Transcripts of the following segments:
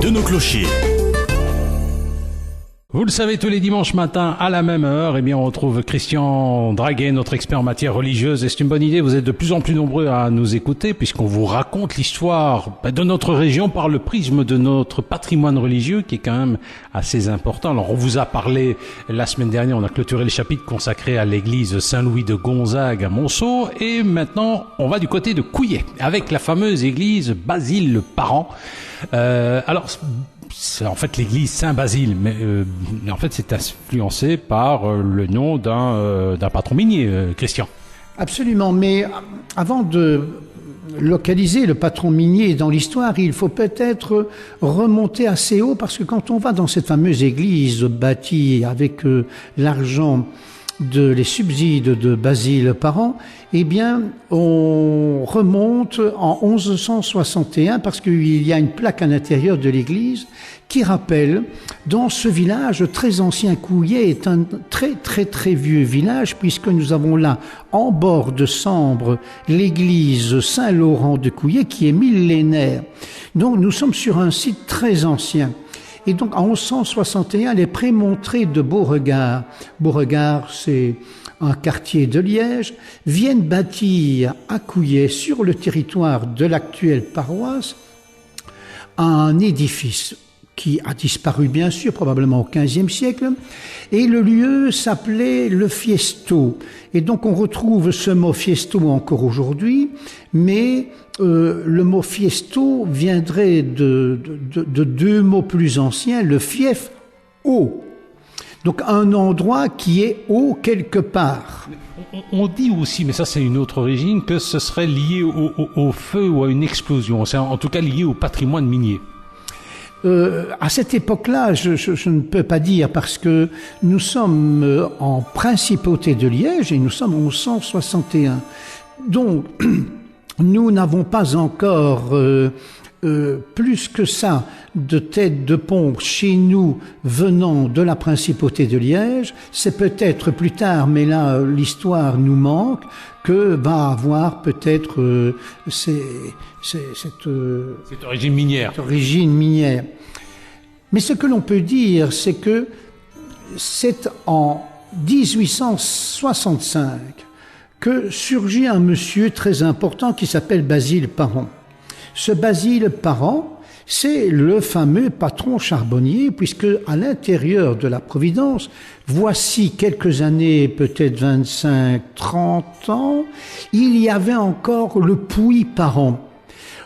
de nos clochers. Vous le savez, tous les dimanches matins à la même heure, on retrouve Christian Draguet, notre expert en matière religieuse. Et c'est une bonne idée, vous êtes de plus en plus nombreux à nous écouter puisqu'on vous raconte l'histoire de notre région par le prisme de notre patrimoine religieux qui est quand même assez important. Alors on vous a parlé la semaine dernière, on a clôturé le chapitre consacré à l'église Saint-Louis de Gonzague à Monceau. Et maintenant, on va du côté de Couillet avec la fameuse église Basile-Parent. C'est en fait l'église Saint-Basile, mais en fait c'est influencé par le nom d'un patron minier, Christian. Absolument, mais avant de localiser le patron minier dans l'histoire, il faut peut-être remonter assez haut, parce que quand on va dans cette fameuse église bâtie avec l'argent les subsides de Basile Parent, on remonte en 1161 parce qu'il y a une plaque à l'intérieur de l'église qui rappelle, dans ce village très ancien, Couillet est un très très très vieux village puisque nous avons là, en bord de Sambre, l'église Saint-Laurent de Couillet qui est millénaire. Donc nous sommes sur un site très ancien. Et donc, en 1161, les prémontrés de Beauregard, c'est un quartier de Liège, viennent bâtir à Couillet, sur le territoire de l'actuelle paroisse, un édifice qui a disparu bien sûr, probablement au XVe siècle, et le lieu s'appelait le Fiesto. Et donc on retrouve ce mot Fiesto encore aujourd'hui, mais le mot Fiesto viendrait de deux mots plus anciens, le fief haut. Donc un endroit qui est haut quelque part. On dit aussi, mais ça c'est une autre origine, que ce serait lié au feu ou à une explosion, c'est en tout cas lié au patrimoine minier. À cette époque-là, je ne peux pas dire parce que nous sommes en principauté de Liège et nous sommes en 1161. Donc, nous n'avons pas encore plus que ça de têtes de pompe chez nous venant de la principauté de Liège. C'est peut-être plus tard, mais là l'histoire nous manque, que va avoir peut-être cette origine minière. Cette origine minière. Mais ce que l'on peut dire, c'est que c'est en 1865 que surgit un monsieur très important qui s'appelle Basile Parent. Ce Basile Parent, c'est le fameux patron charbonnier, puisque à l'intérieur de la Providence, voici quelques années, peut-être 25, 30 ans, il y avait encore le puits Parent.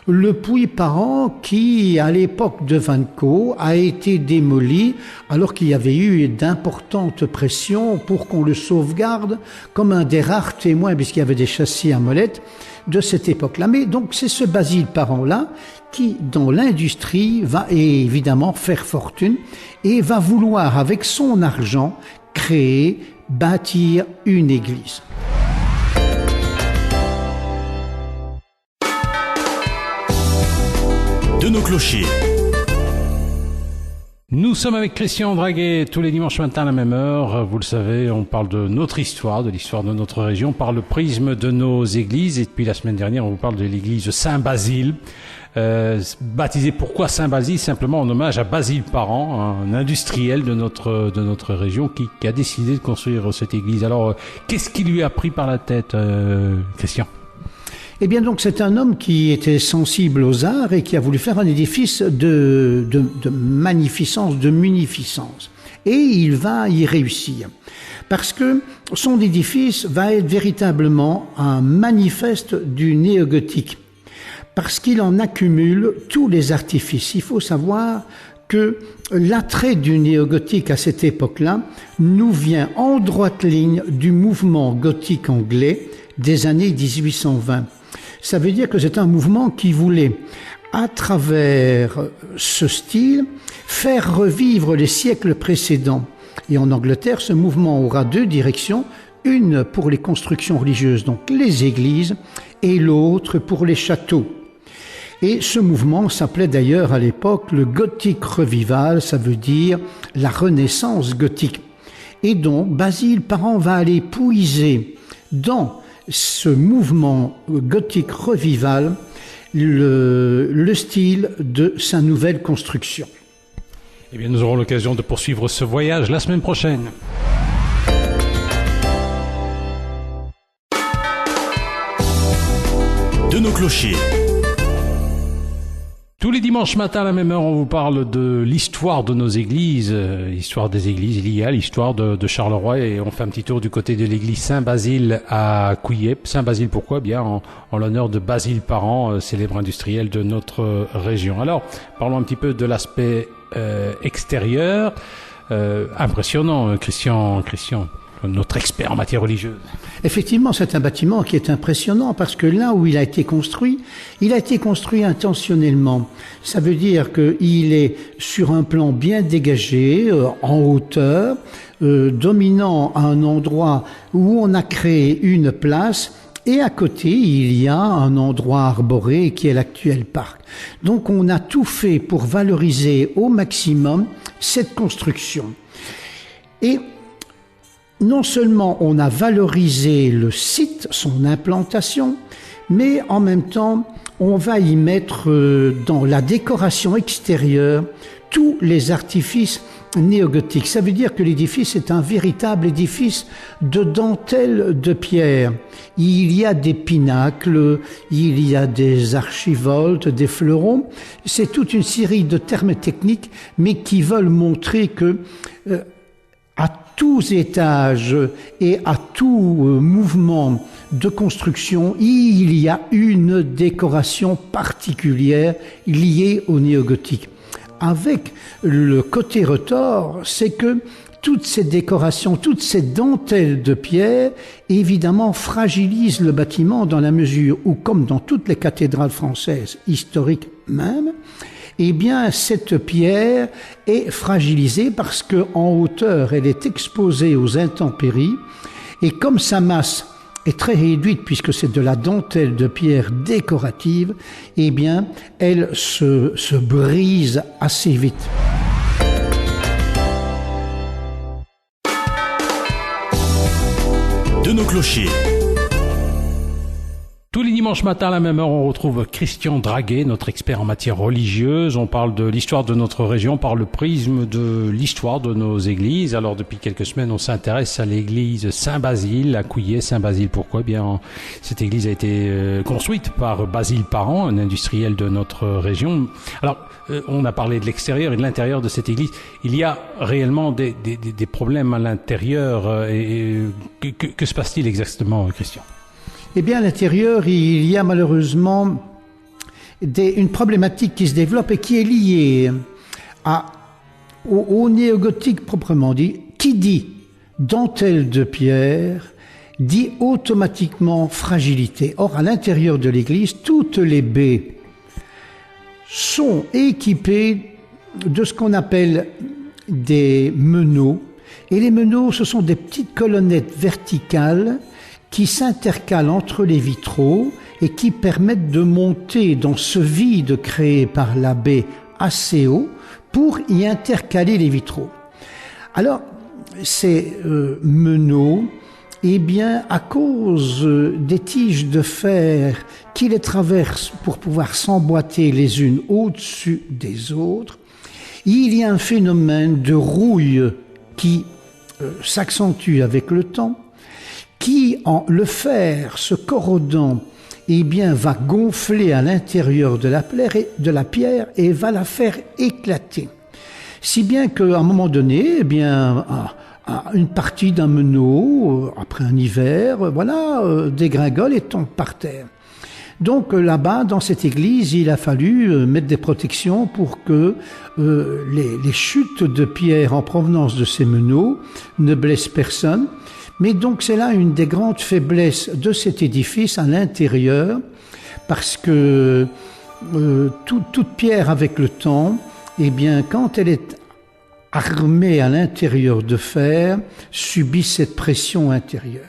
Le puits Parent qui, à l'époque de Vanneco, a été démoli alors qu'il y avait eu d'importantes pressions pour qu'on le sauvegarde comme un des rares témoins, puisqu'il y avait des châssis à molettes de cette époque-là. Mais donc c'est ce Basile Parent-là qui, dans l'industrie, va évidemment faire fortune et va vouloir, avec son argent, créer, bâtir une église. De nos clochers. Nous sommes avec Christian Draguet tous les dimanches matins à la même heure. Vous le savez, on parle de notre histoire, de l'histoire de notre région, par le prisme de nos églises. Et depuis la semaine dernière, on vous parle de l'église Saint-Basile. Baptisée pourquoi Saint-Basile? Simplement en hommage à Basile Parent, un industriel de notre région qui a décidé de construire cette église. Alors, qu'est-ce qui lui a pris par la tête, Christian? Eh bien donc c'est un homme qui était sensible aux arts et qui a voulu faire un édifice de magnificence, de munificence. Et il va y réussir. Parce que son édifice va être véritablement un manifeste du néogothique. Parce qu'il en accumule tous les artifices. Il faut savoir que l'attrait du néogothique à cette époque-là nous vient en droite ligne du mouvement gothique anglais des années 1820. Ça veut dire que c'est un mouvement qui voulait, à travers ce style, faire revivre les siècles précédents. Et en Angleterre, ce mouvement aura deux directions, une pour les constructions religieuses, donc les églises, et l'autre pour les châteaux. Et ce mouvement s'appelait d'ailleurs à l'époque le Gothic Revival, ça veut dire la Renaissance gothique. Et donc, Basile Parent va aller puiser dans ce mouvement gothique revival le le style de sa nouvelle construction. Eh bien, nous aurons l'occasion de poursuivre ce voyage la semaine prochaine. De nos clochers. Tous les dimanches matins à la même heure, on vous parle de l'histoire de nos églises, l'histoire des églises. Il y a l'histoire de Charleroi et on fait un petit tour du côté de l'église Saint-Basile à Couillé. Saint-Basile, pourquoi? Bien en l'honneur de Basile Parent, célèbre industriel de notre région. Alors, parlons un petit peu de l'aspect extérieur. Impressionnant, Christian, notre expert en matière religieuse. Effectivement, c'est un bâtiment qui est impressionnant parce que là où il a été construit intentionnellement. Ça veut dire qu'il est sur un plan bien dégagé, en hauteur, dominant à un endroit où on a créé une place. Et à côté, il y a un endroit arboré qui est l'actuel parc. Donc on a tout fait pour valoriser au maximum cette construction. Et non seulement on a valorisé le site, son implantation, mais en même temps, on va y mettre dans la décoration extérieure tous les artifices néogothiques. Ça veut dire que l'édifice est un véritable édifice de dentelle de pierre. Il y a des pinacles, il y a des archivoltes, des fleurons. C'est toute une série de termes techniques, mais qui veulent montrer que à tous étages et à tout mouvement de construction, il y a une décoration particulière liée au néogothique. Avec le côté retors, c'est que toutes ces décorations, toutes ces dentelles de pierre, évidemment, fragilisent le bâtiment dans la mesure où, comme dans toutes les cathédrales françaises, historiques même, eh bien, cette pierre est fragilisée parce que en hauteur, elle est exposée aux intempéries et comme sa masse est très réduite puisque c'est de la dentelle de pierre décorative, eh bien, elle se brise assez vite. De nos clochers. Tous les dimanches matins à la même heure, on retrouve Christian Draguet, notre expert en matière religieuse. On parle de l'histoire de notre région par le prisme de l'histoire de nos églises. Alors depuis quelques semaines, on s'intéresse à l'église Saint-Basile à Couillé. Saint-Basile, pourquoi? Bien, cette église a été construite par Basile Parent, un industriel de notre région. Alors, on a parlé de l'extérieur et de l'intérieur de cette église. Il y a réellement des problèmes à l'intérieur. Que se passe-t-il exactement, Christian? Eh bien, à l'intérieur, il y a malheureusement une problématique qui se développe et qui est liée au néogothique proprement dit. Qui dit dentelle de pierre dit automatiquement fragilité. Or, à l'intérieur de l'église, toutes les baies sont équipées de ce qu'on appelle des meneaux. Et les meneaux, ce sont des petites colonnettes verticales qui s'intercalent entre les vitraux et qui permettent de monter dans ce vide créé par la baie assez haut pour y intercaler les vitraux. Alors, ces meneaux, eh bien, à cause des tiges de fer qui les traversent pour pouvoir s'emboîter les unes au-dessus des autres, il y a un phénomène de rouille qui s'accentue avec le temps, qui, en le fer se corrodant, eh bien, va gonfler à l'intérieur de la pierre et va la faire éclater. Si bien qu'à un moment donné, eh bien, une partie d'un meneau, après un hiver, dégringole et tombe par terre. Donc là-bas, dans cette église, il a fallu mettre des protections pour que les chutes de pierre en provenance de ces meneaux ne blessent personne. Mais donc c'est là une des grandes faiblesses de cet édifice à l'intérieur, parce que toute pierre avec le temps, eh bien quand elle est armée à l'intérieur de fer, subit cette pression intérieure.